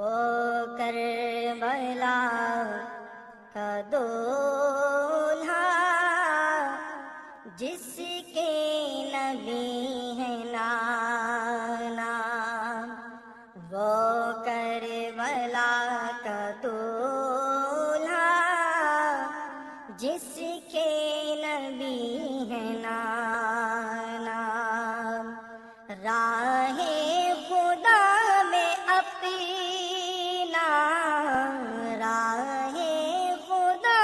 وہ کربلا کا دولہا جس کے نبی ہے نانا، وہ کربلا کا دولہا جس کے نبی ہے نانا، راہ خدا میں اپنا، راہ خدا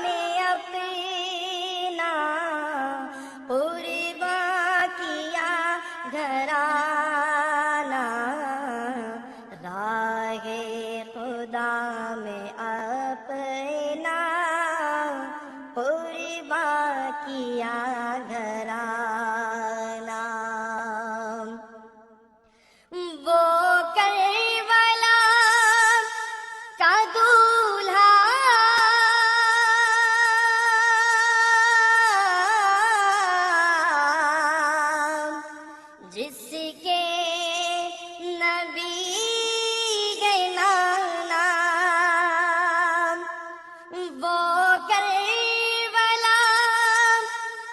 میں اپنا قربان کیا گھرانہ، راہ خدا میں اپنا قربان کیا گھرانہ، وہ کربلا کا دولہا جس کے نبی ہے نانا، وہ کربلا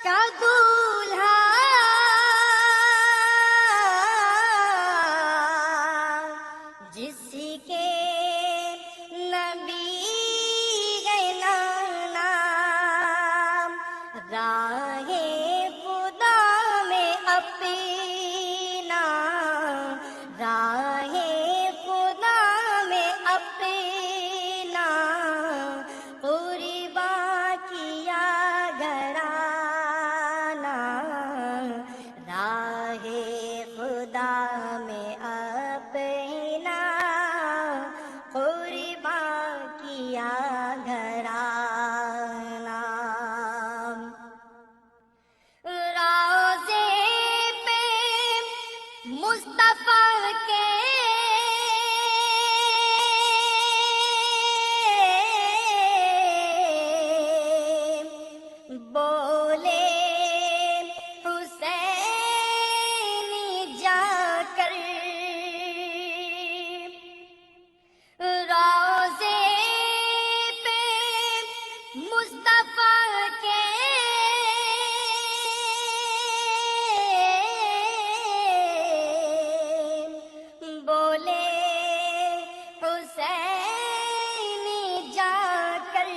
کا دولہا جس کے نبی ہے نانا، راہ خدا میں اپنا، راہ خدا میں اپنا قربان کیا گھرانہ، راہ خدا میں اپنا قربان کیا گھرانہ، روضے پہ مصطفیٰ کے بولے حسینی جا کر، روضے پہ مصطفیٰ کے بولے حسینی جا کر،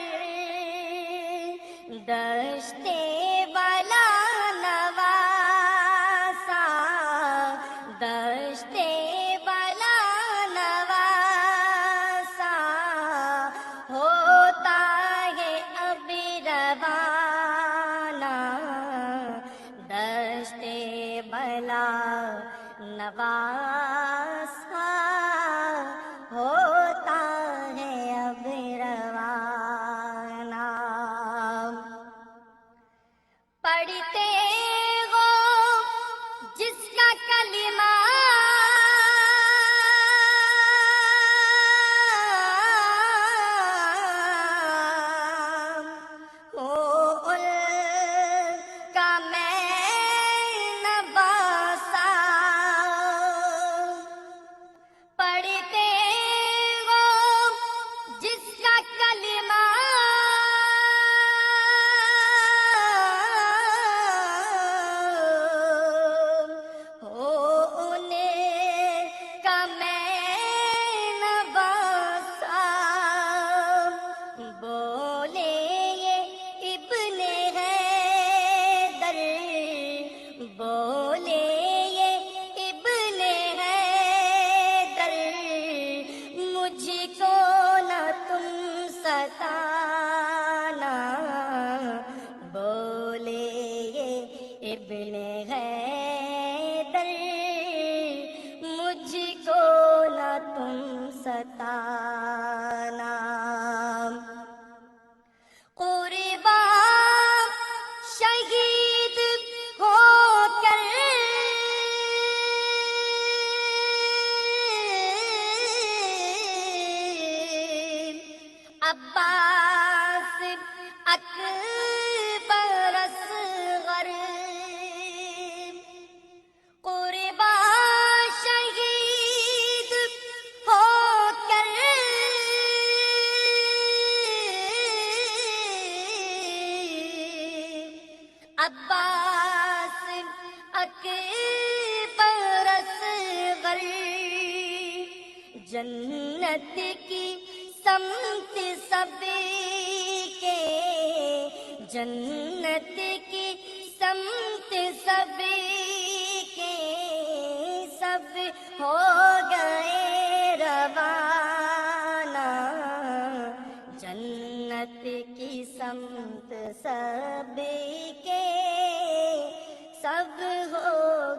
دشتے والا نواسا، دشتے والا نواسا ہوتا ہے اب روانہ، دشتے والا نواسا ہوتا ہے اب روانہ، پڑھتے ہو جس کا کلمہ ہو ان کا میں نواسا، پڑھتے ہو جس کا کلمہ ہو ان کا میں نواسا، بولے یہ ابن حیدر، بولے یہ ابن حیدر مجھ کو نہ تم ستانا، بولے یہ ابن حیدر مجھ کو نہ تم ستانا، قربان شہید ہو کر عباس اکبر اصغر، قربان شہید ہو کر جنت کی سمت سب کے، جنت کی سمت سب کے، سب ہو گئے روانہ، جنت کی سمت سب کے، سب ہو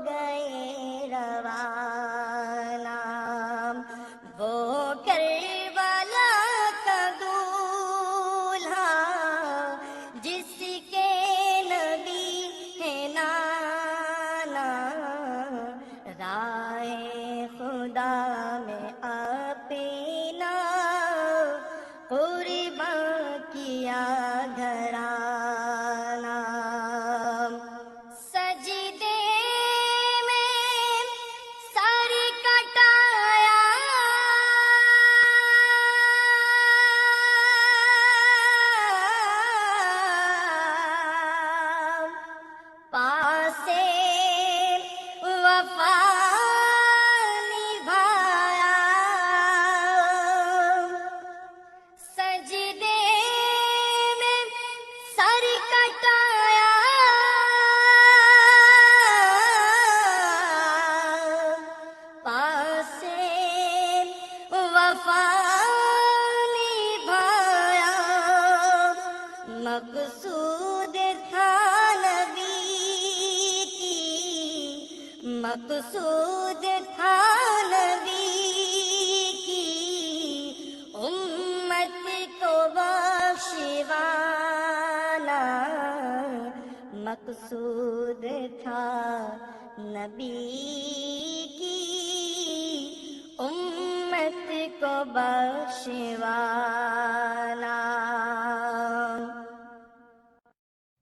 گئے روانہ۔ وہ کربلا کا دولہا جس کے نبی ہے نانا، رائے خدا میں اپنا قربان کیا گھرانہ، سجدے میں سر کٹایا، پاسے وفا نبھایا، سجدے میں سر کٹایا، پاسے وفا نبھایا، مقصود تھا نبی کی، مقصود تھا نبی کی، امت کو بخشوانا، مقصود تھا نبی کی، امت کو بخشوانا۔